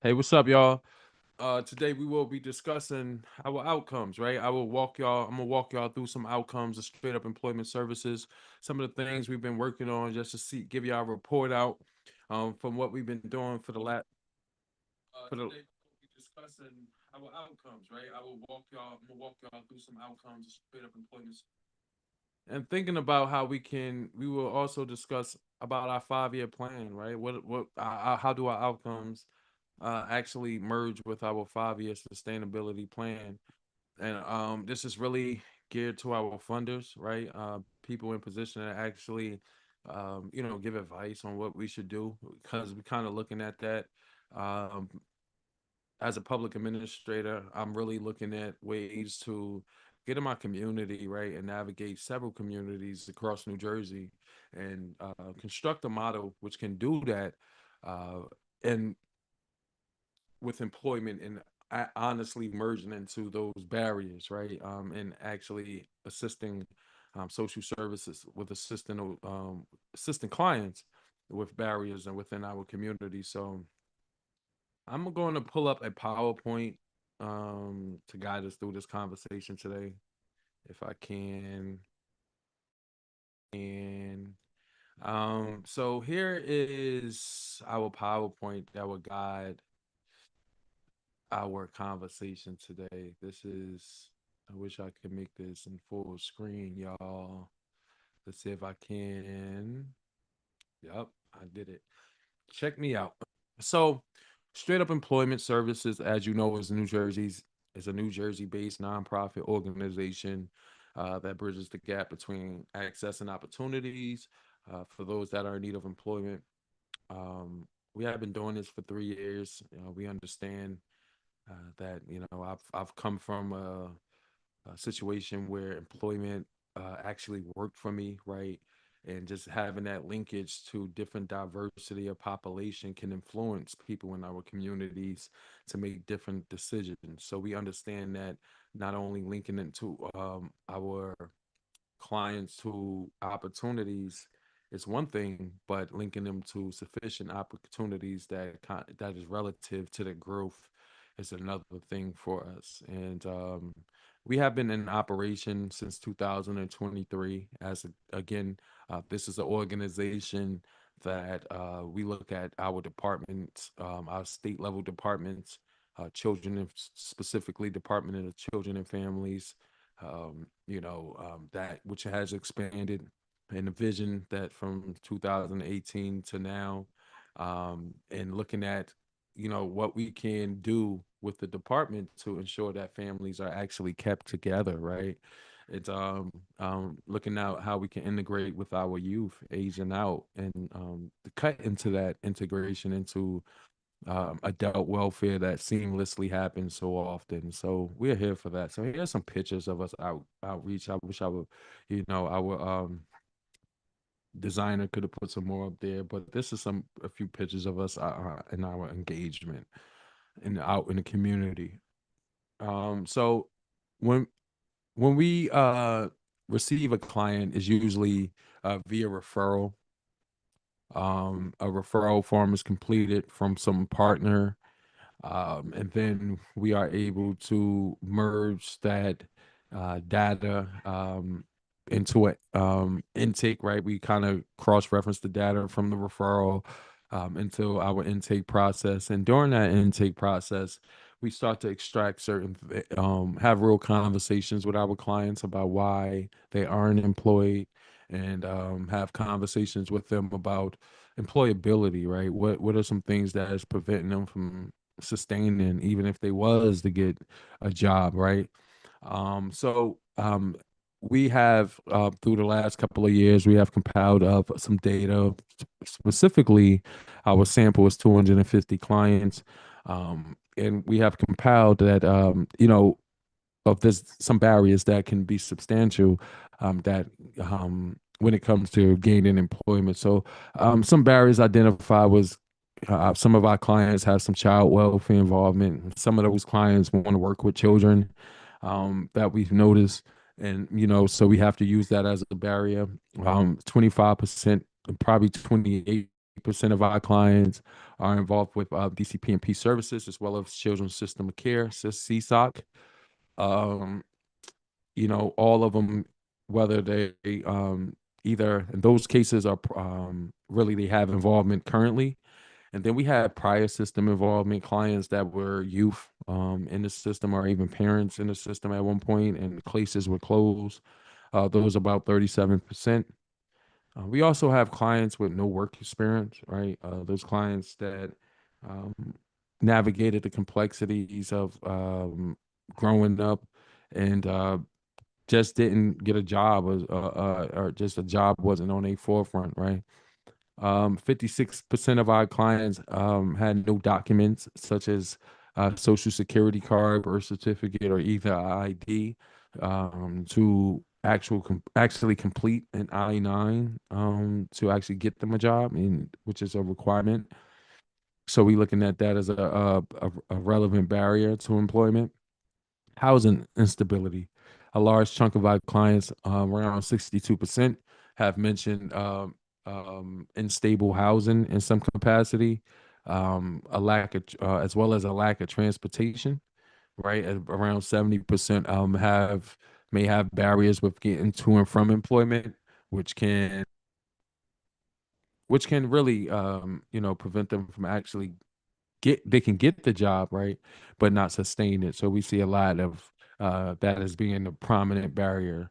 Hey, what's up, y'all? Today we will be discussing our outcomes, right? I'm gonna walk y'all through some outcomes of straight up employment services, some of the things we've been working on just to see, give y'all a report out, from what we've been doing for the last, for the. Today we'll be discussing our outcomes, right? I'm gonna walk y'all through some outcomes of straight up employment and thinking about we will also discuss about our 5-year plan, right? How do our outcomes actually merge with our 5-year sustainability plan? And this is really geared to our funders, right? People in position to actually, give advice on what we should do because we're kind of looking at that. Um, as a public administrator, I'm really looking at ways to get in my community, right, and navigate several communities across New Jersey and construct a model which can do that, uh, and with employment and honestly merging into those barriers, right, and actually assisting social services with assisting clients with barriers and within our community. So I'm going to pull up a PowerPoint to guide us through this conversation today, if I can. And so here is our PowerPoint that will guide our conversation today. I wish I could make this in full screen, y'all. Let's see if I can. Yep, I did it. Check me out. So, Straight Up Employment Services, as you know, is a New Jersey-based nonprofit organization that bridges the gap between access and opportunities for those that are in need of employment. We have been doing this for 3 years. We understand that I've come from a situation where employment actually worked for me, right? And just having that linkage to different diversity of population can influence people in our communities to make different decisions. So we understand that not only linking into our clients to opportunities is one thing, but linking them to sufficient opportunities that is relative to the growth is another thing for us. And we have been in operation since 2023. Again, this is an organization that we look at our departments, our state level departments, children, and specifically Department of the Children and Families, that which has expanded in the vision that from 2018 to now, and looking at, what we can do with the department to ensure that families are actually kept together, right? It's looking out how we can integrate with our youth aging out and to cut into that integration into adult welfare that seamlessly happens so often. So we're here for that. So here's some pictures of us outreach. I wish our designer could have put some more up there, but this is a few pictures of us in our engagement and out in the community. So when we receive a client is usually via referral. A referral form is completed from some partner, and then we are able to merge that data into an intake, right? We kind of cross-reference the data from the referral into our intake process. And during that intake process, we start to extract have real conversations with our clients about why they aren't employed, and have conversations with them about employability, right? What are some things that is preventing them from sustaining, even if they was to get a job, right? So we have through the last couple of years, we have compiled up some data. Specifically, our sample is 250 clients, and we have compiled that of there's some barriers that can be substantial, that when it comes to gaining employment. So some barriers identified was some of our clients have some child welfare involvement. Some of those clients want to work with children, that we've noticed. And, so we have to use that as a barrier. 25%, probably 28% 58% of our clients are involved with DCP&P services as well as Children's System of Care, CSOC. Um, all of them, whether they either in those cases are really they have involvement currently. And then we had prior system involvement clients that were youth in the system or even parents in the system at one point, and cases were closed. Those about 37%. We also have clients with no work experience, right? Those clients that um, navigated the complexities of growing up and just didn't get a job, or just a job wasn't on a forefront, right? 56% of our clients had no documents such as social security card, birth certificate, or either ID to actually complete an I-9 to actually get them a job, and which is a requirement. So we looking at that as a relevant barrier to employment. Housing instability. A large chunk of our clients, around 62%, have mentioned unstable housing in some capacity, a lack of, as well as a lack of transportation. Right, around 70% may have barriers with getting to and from employment, which can really prevent them from actually they can get the job, right, but not sustain it. So we see a lot of that as being a prominent barrier.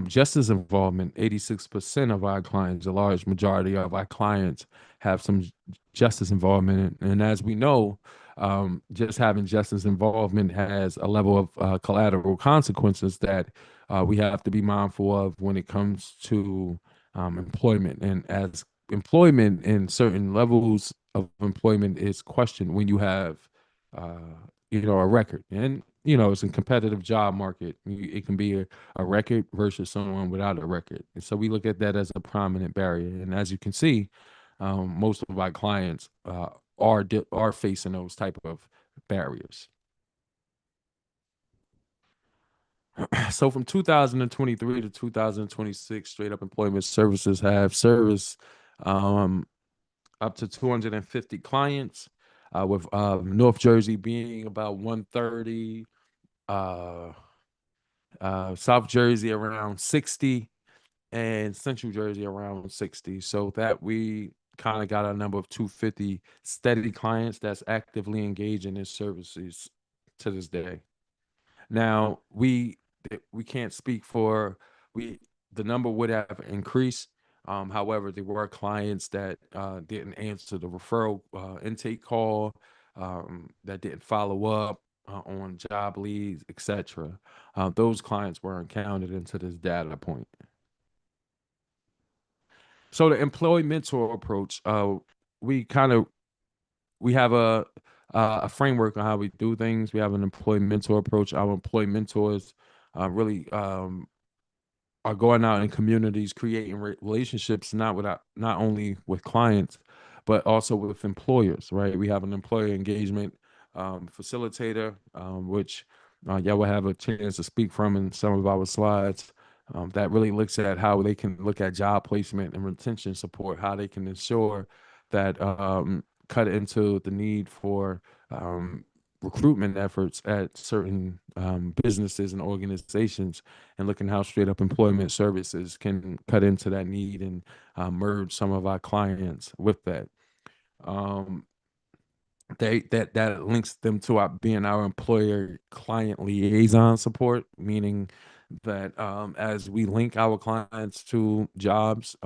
Justice involvement, 86% of our clients, a large majority of our clients have some justice involvement. And as we know, just having justice involvement has a level of collateral consequences that we have to be mindful of when it comes to employment. And as employment in certain levels of employment is questioned when you have, uh, a record. And, it's a competitive job market. It can be a record versus someone without a record. And so we look at that as a prominent barrier. And as you can see, most of our clients are facing those type of barriers. So from 2023 to 2026, Straight Up Employment Services have serviced um, up to 250 clients, with North Jersey being about 130, uh, South Jersey around 60, and Central Jersey around 60. So that we kind of got a number of 250 steady clients that's actively engaged in services to this day. Now we can't speak for we the number would have increased. However, there were clients that didn't answer the referral intake call, that didn't follow up on job leads, etc. Those clients weren't counted into this data point. So the employee mentor approach, we kind of we have a framework on how we do things. We have an employee mentor approach. Our employee mentors really are going out in communities, creating relationships, not only with clients, but also with employers. Right, we have an employer engagement facilitator, which y'all will have a chance to speak from in some of our slides. That really looks at how they can look at job placement and retention support, how they can ensure that cut into the need for um, recruitment efforts at certain businesses and organizations, and looking how Straight Up Employment Services can cut into that need and merge some of our clients with that. Um, that links them to being our employer client liaison support, meaning that as we link our clients to jobs,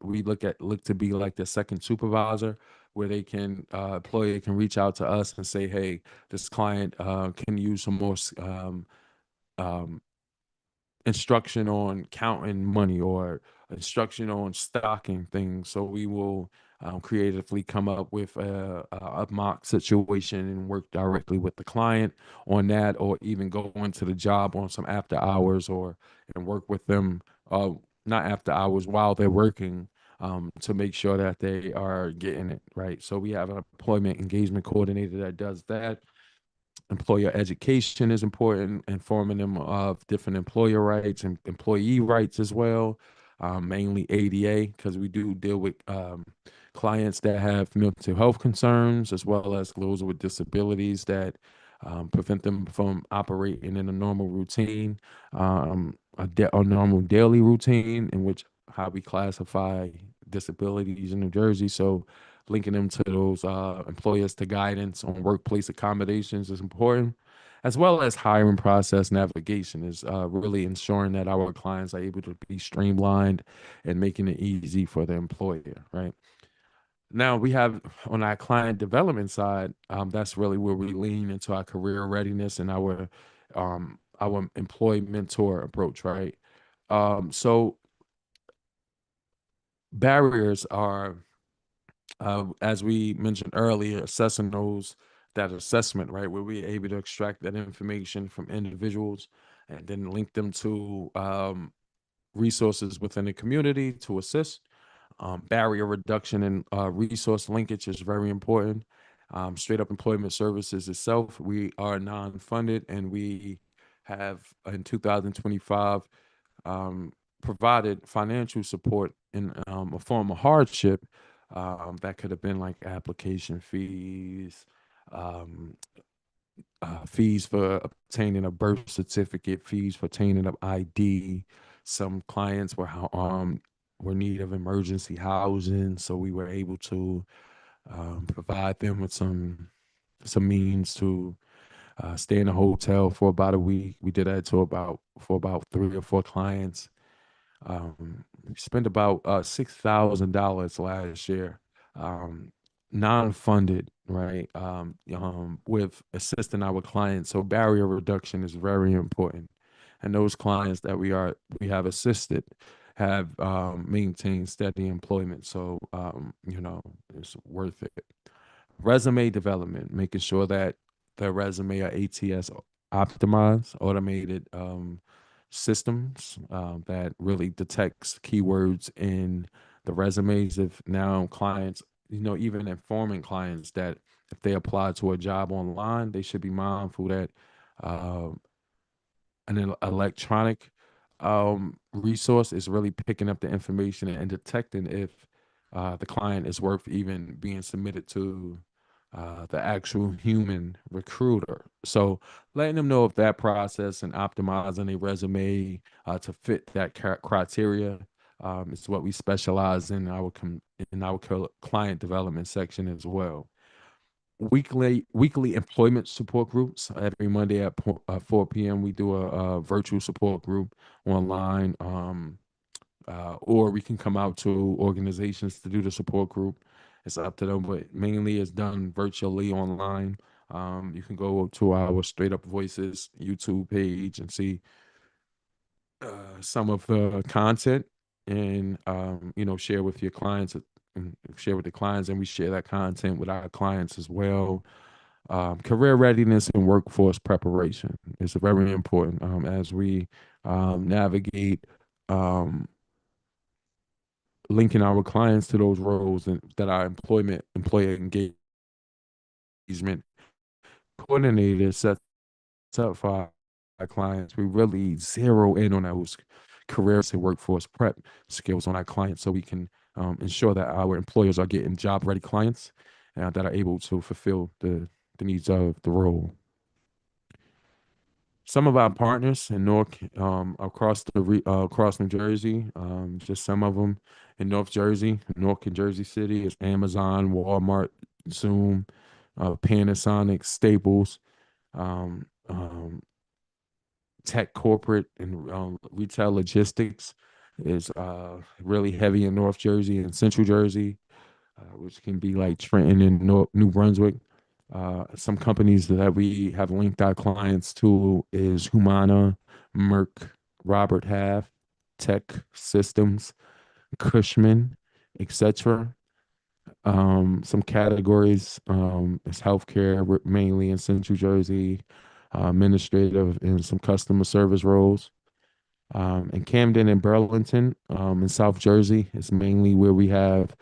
we look to be like the second supervisor, where they can employer can reach out to us and say, hey, this client can use some more um, instruction on counting money or instruction on stocking things. So we will creatively come up with a mock situation and work directly with the client on that, or even go into the job on some after hours, or and work with them, not after hours, while they're working, to make sure that they are getting it right. So we have an employment engagement coordinator that does that. Employer education is important, informing them of different employer rights and employee rights as well. mainly ADA, because we do deal with clients that have mental health concerns as well as those with disabilities that prevent them from operating in a normal routine, a normal daily routine in which how we classify disabilities in New Jersey. So linking them to those employers to guidance on workplace accommodations is important, as well as hiring process navigation is really ensuring that our clients are able to be streamlined and making it easy for the employer, right? Now we have on our client development side, that's really where we lean into our career readiness and our employee mentor approach, right? So barriers are, as we mentioned earlier, assessing those that assessment, right, where we're able to extract that information from individuals and then link them to resources within the community to assist. Barrier reduction and resource linkage is very important. Straight up employment services itself, we are non-funded, and we have in 2025 um, provided financial support in a form of hardship that could have been like application fees, um, fees for obtaining a birth certificate, fees for obtaining an ID. Some clients were in need of emergency housing, so we were able to provide them with some means to stay in a hotel for about a week. We did that to about for about 3 or 4 clients. We spent about $6,000 last year, um, non-funded, right? With assisting our clients. So barrier reduction is very important, and those clients that we have assisted have maintained steady employment. So it's worth it. Resume development, making sure that the resume are ATS optimized, automated systems that really detects keywords in the resumes. If now clients, even informing clients that if they apply to a job online, they should be mindful that uh, an electronic resource is really picking up the information and detecting if the client is worth even being submitted to the actual human recruiter. So letting them know of that process and optimizing a resume to fit that criteria is what we specialize in our client development section as well. Weekly employment support groups every Monday at 4 p.m. We do a virtual support group online, or we can come out to organizations to do the support group. It's up to them, but mainly it's done virtually online. You can go to our Straight Up Voices YouTube page and see some of the content, and share with your clients, and share with the clients, and we share that content with our clients as well. Career readiness and workforce preparation is very important as we navigate um, linking our clients to those roles and that our employer engagement coordinator sets up for our clients. We really zero in on those careers and workforce prep skills on our clients so we can ensure that our employers are getting job ready clients that are able to fulfill the needs of the role. Some of our partners in North across New Jersey, just some of them in North Jersey, North and Jersey City is Amazon, Walmart, Zoom, Panasonic, Staples, um, um, tech corporate and retail logistics is really heavy in North Jersey and Central Jersey, which can be like Trenton and New Brunswick. Some companies that we have linked our clients to is Humana, Merck, Robert Half, Tech Systems, Cushman, etc. Some categories is healthcare, mainly in Central Jersey, administrative, and some customer service roles. In Camden and Burlington, in South Jersey, is mainly where we have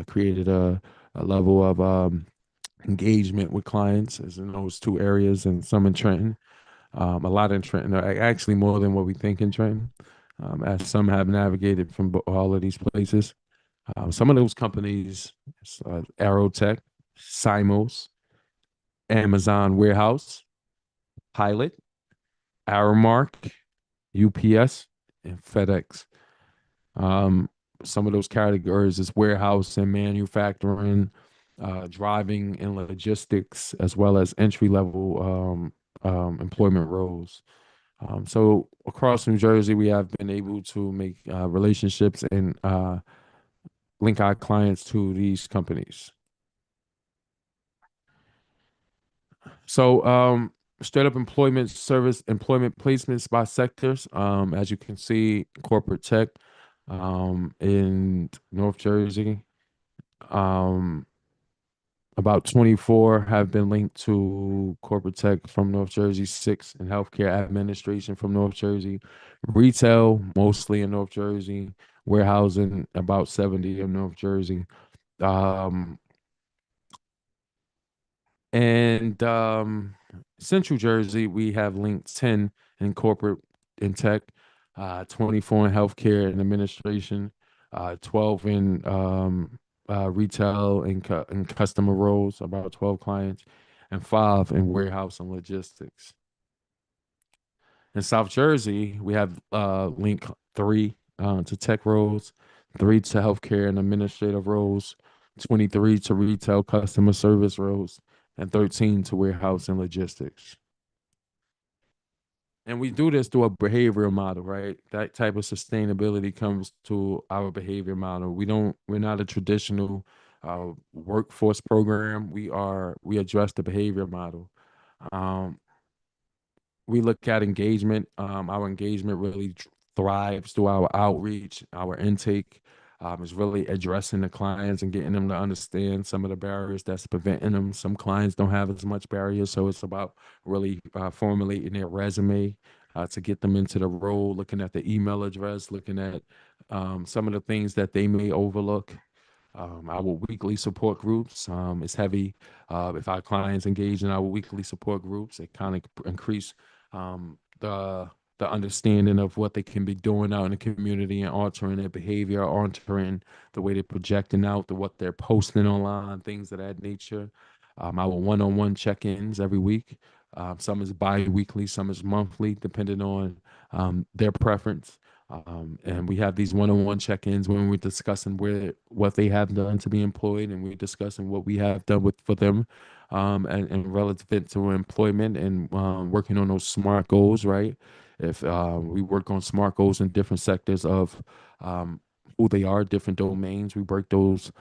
created a level of engagement with clients, is in those two areas, and some in Trenton. A lot in Trenton, actually more than what we think in Trenton. as some have navigated from all of these places. Some of those companies, Aerotech, Simos, Amazon Warehouse, Pilot, Aramark, UPS, and FedEx. Um, some of those categories is warehouse and manufacturing, driving and logistics, as well as entry level employment roles. So across New Jersey, we have been able to make relationships and link our clients to these companies. So straight up employment service, employment placements by sectors. As you can see, corporate tech in North Jersey. Um, about 24 have been linked to corporate tech from North Jersey, six in healthcare administration from North Jersey, retail mostly in North Jersey, warehousing about 70 in North Jersey. Um, and Central Jersey, we have linked 10 in corporate and tech, 24 in healthcare and administration, 12 in retail and customer roles, about 12 clients, and 5 in warehouse and logistics. In South Jersey, we have link 3 to tech roles, 3 to healthcare and administrative roles, 23 to retail customer service roles, and 13 to warehouse and logistics. And we do this through a behavioral model, right? That type of sustainability comes to our behavior model. We're not a traditional workforce program. We address the behavior model. Um, we look at engagement. Our engagement really thrives through our outreach, our intake. Is really addressing the clients and getting them to understand some of the barriers that's preventing them. Some clients don't have as much barriers, so it's about really formulating their resume to get them into the role, looking at the email address, looking at some of the things that they may overlook. Our weekly support groups is heavy. If our clients engage in our weekly support groups, it kind of increase the understanding of what they can be doing out in the community and altering their behavior, altering the way they're projecting out, the what they're posting online, things of that nature. Our one-on-one check-ins every week. Some is bi-weekly, some is monthly, depending on their preference. And we have these one-on-one check-ins when we're discussing what they have done to be employed, and we're discussing what we have done for them, and relative to employment and working on those SMART goals, right? If we work on SMART goals in different sectors of um, who they are, different domains, we break those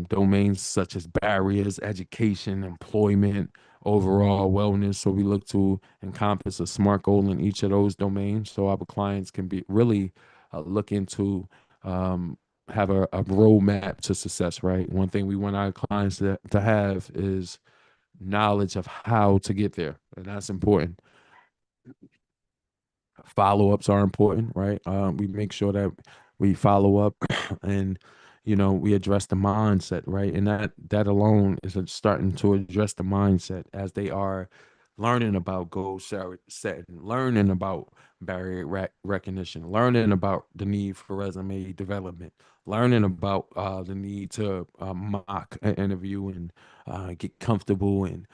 domains such as barriers, education, employment, overall wellness. So we look to encompass a SMART goal in each of those domains, so our clients can be really look into have a roadmap to success. Right. One thing we want our clients to have is knowledge of how to get there, and that's important. Follow-ups are important, right? We make sure that we follow up and we address the mindset, right? And that alone is starting to address the mindset as they are learning about setting, learning about barrier recognition, learning about the need for resume development, learning about the need to mock an interview and get comfortable and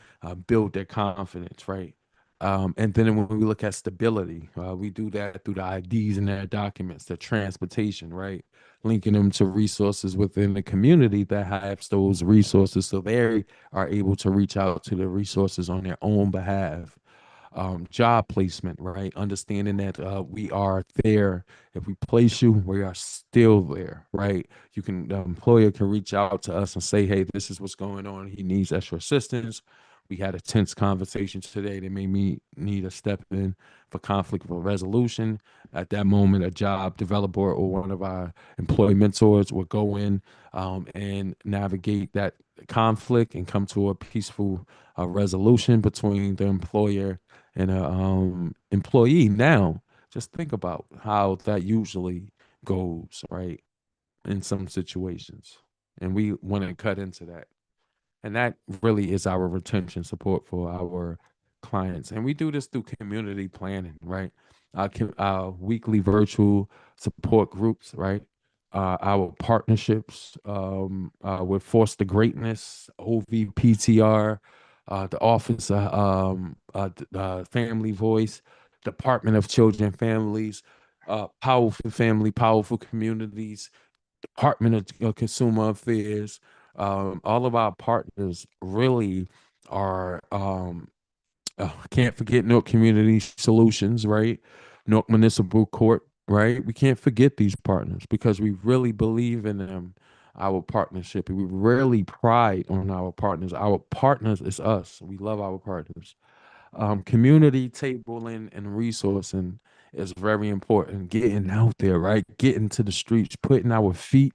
build their confidence, right? And then when we look at stability, we do that through the IDs and their documents, the transportation, right? Linking them to resources within the community that has those resources so they are able to reach out to the resources on their own behalf. Job placement, right? Understanding that we are there. If we place you, we are still there, right? The employer can reach out to us and say, hey, this is what's going on. He needs extra assistance. We had a tense conversation today that made me need to step in for conflict resolution. At that moment, a job developer or one of our employee mentors would go in and navigate that conflict and come to a peaceful resolution between the employer and a employee. Now, just think about how that usually goes, right? In some situations, and we want to cut into that, and that really is our retention support for our clients. And we do this through community planning, right? our weekly virtual support groups, right? Our partnerships with Foster Greatness, OVPTR, the Office of Family Voice, Department of Children and Families, Powerful Family, Powerful Communities, Department of Consumer Affairs. All of our partners really are can't forget Newark Community Solutions, right? Newark Municipal Court, right? We can't forget these partners because we really believe in them, our partnership. We really pride on our partners. Our partners is us. We love our partners. Community tabling and resourcing is very important. Getting out there, right? Getting to the streets, putting our feet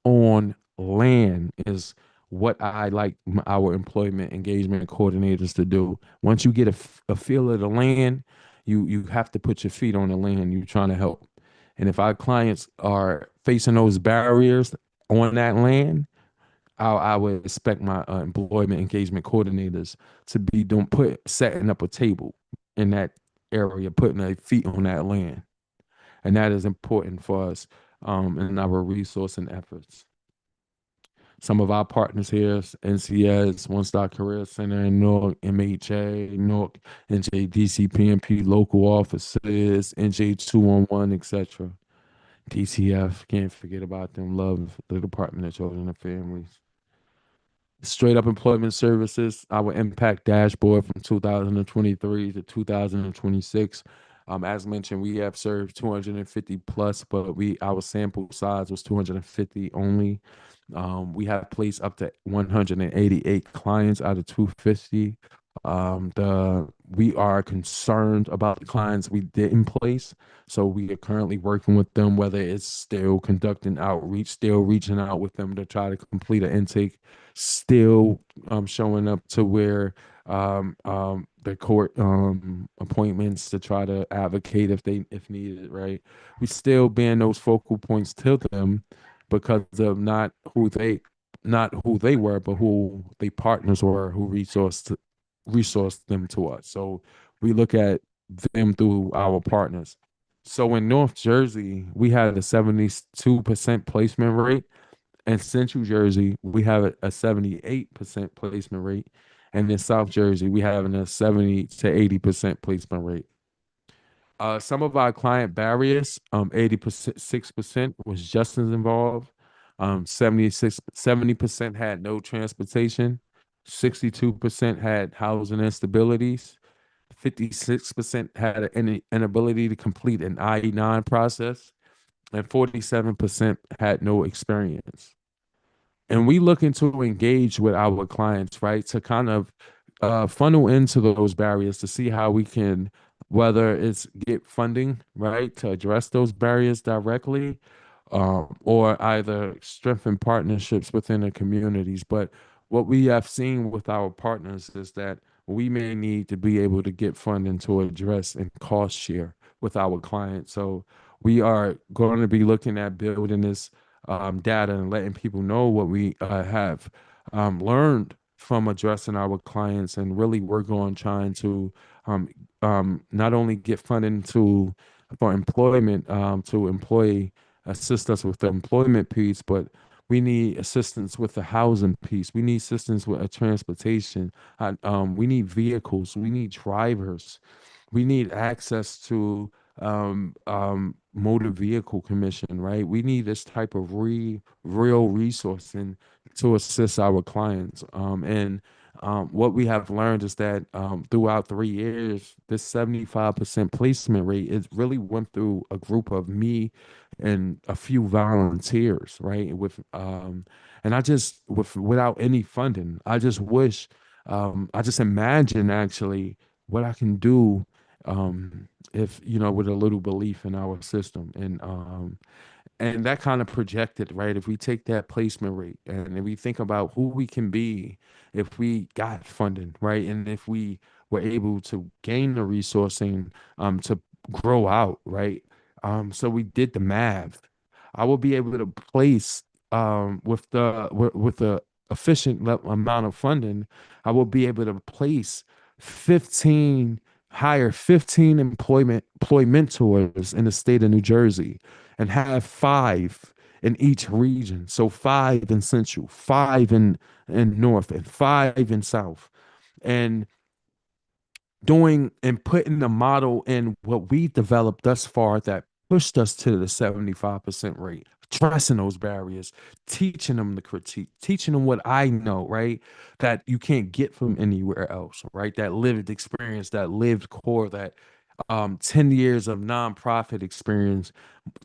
on land is what I like our employment engagement coordinators to do. Once you get a feel of the land, you have to put your feet on the land you're trying to help. And if our clients are facing those barriers on that land, I would expect my employment engagement coordinators to be doing setting up a table in that area, putting their feet on that land, and that is important for us in our resource and efforts. Some of our partners here, NCS, One Star Career Center in Newark, MHA, Newark, NJDC, PMP, local offices, NJ211, etc. DCF, can't forget about them. Love the Department of Children and Families. Straight up employment services, our impact dashboard from 2023 to 2026. As mentioned, we have served 250 plus, but our sample size was 250 only. We have placed up to 188 clients out of 250. We are concerned about the clients we didn't place, so we are currently working with them, whether it's still conducting outreach, still reaching out with them to try to complete an intake, still showing up to where the court appointments to try to advocate if needed, right? We still being those focal points to them because of not who they were, but who they partners were who resourced them to us. So we look at them through our partners. So in North Jersey, we had a 72% placement rate. In Central Jersey, we have a 78% placement rate. And in South Jersey, we have a 70 to 80% placement rate. Some of our client barriers, 80%, 6% was justice involved. 70% had no transportation. 62% had housing instabilities. 56% had an inability to complete an I-9 process. And 47% had no experience. And we looking to engage with our clients, right, to kind of funnel into those barriers to see how we can, whether it's get funding, right, to address those barriers directly, or either strengthen partnerships within the communities. But what we have seen with our partners is that we may need to be able to get funding to address and cost share with our clients. So we are going to be looking at building this data and letting people know what we have learned from addressing our clients and really work on trying to not only get funding for employment to employ assist us with the employment piece, but we need assistance with the housing piece. We need assistance with transportation. We need vehicles. We need drivers. We need access to motor vehicle commission, right? We need this type of real resourcing to assist our clients. And what we have learned is that throughout 3 years, this 75% placement rate is really went through a group of me and a few volunteers, right? And I just without any funding, I just wish, I just imagine actually what I can do if with a little belief in our system and that kind of projected, right? If we take that placement rate and if we think about who we can be if we got funding, right? And if we were able to gain the resourcing to grow out, right? So we did the math. I will be able to place with the efficient amount of funding, I will be able to place 15 hire 15 employ mentors in the state of New Jersey and have five in each region. So five in central, five in north, and five in south. And doing and putting the model in what we developed thus far that pushed us to the 75% rate, addressing those barriers, teaching them the critique, teaching them what I know, right? That you can't get from anywhere else, right? That lived experience, that lived core, that 10 years of nonprofit experience,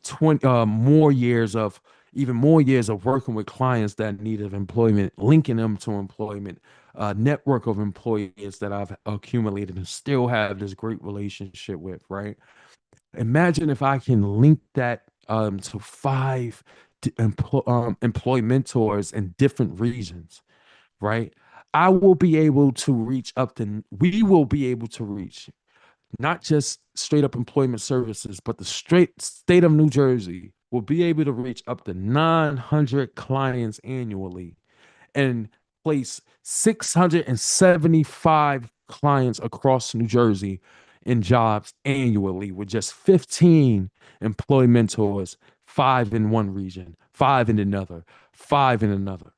20 more years of even more years of working with clients that needed employment, linking them to employment, network of employees that I've accumulated and still have this great relationship with, right? Imagine if I can link that to five employ mentors in different regions, right? I will be able to reach up to, we will be able to reach not just straight up employment services, but the straight state of New Jersey will be able to reach up to 900 clients annually and place 675 clients across New Jersey in jobs annually with just 15 employment mentors, five in one region, five in another, five in another.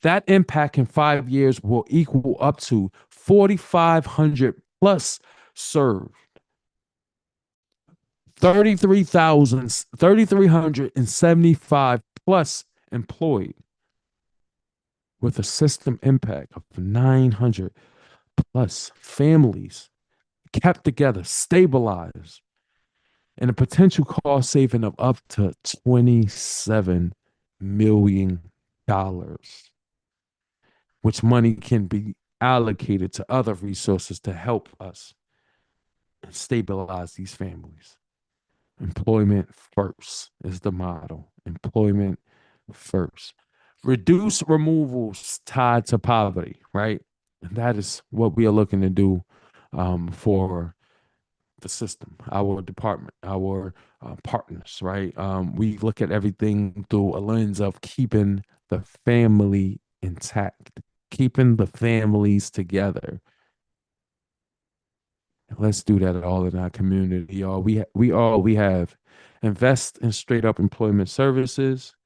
That impact in 5 years will equal up to 4,500 plus served, 3,375 plus employed with a system impact of 900 plus families kept together, stabilized, and a potential cost saving of up to $27 million, which money can be allocated to other resources to help us stabilize these families. Employment first is the model. Employment first. Reduce removals tied to poverty, right? And that is what we are looking to do for the system, our department, our partners, right? We look at everything through a lens of keeping the family intact, keeping the families together. Let's do that all in our community, y'all. We have invest in straight up employment services.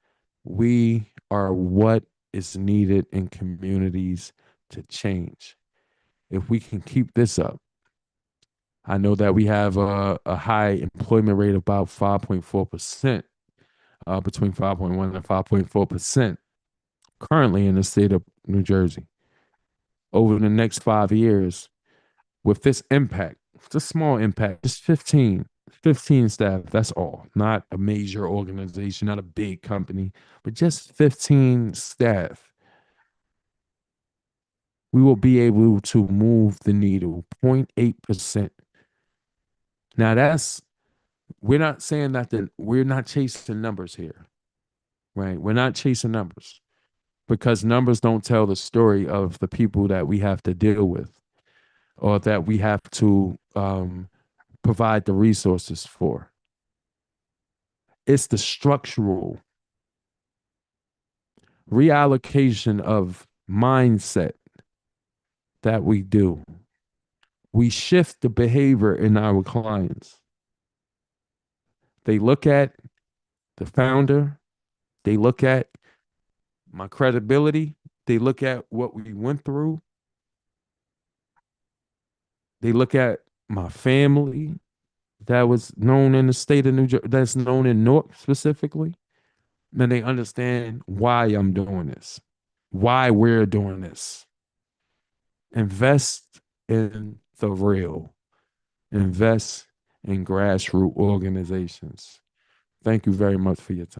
We are what is needed in communities to change. If we can keep this up, I know that we have a high employment rate of about 5.4%, between 5.1 and 5.4% currently in the state of New Jersey. Over the next 5 years, with this impact, it's a small impact, just 15 staff, that's all. Not a major organization, not a big company, but just 15 staff. We will be able to move the needle 0.8%. Now that's, we're not saying that we're not chasing numbers here, right? We're not chasing numbers because numbers don't tell the story of the people that we have to deal with or that we have to provide the resources for. It's the structural reallocation of mindset that we do. We shift the behavior in our clients. They look at the founder, they look at my credibility, they look at what we went through, they look at my family that was known in the state of New Jersey, that's known in North specifically, and they understand why I'm doing this, why we're doing this. Invest in the real. Invest in grassroots organizations. Thank you very much for your time.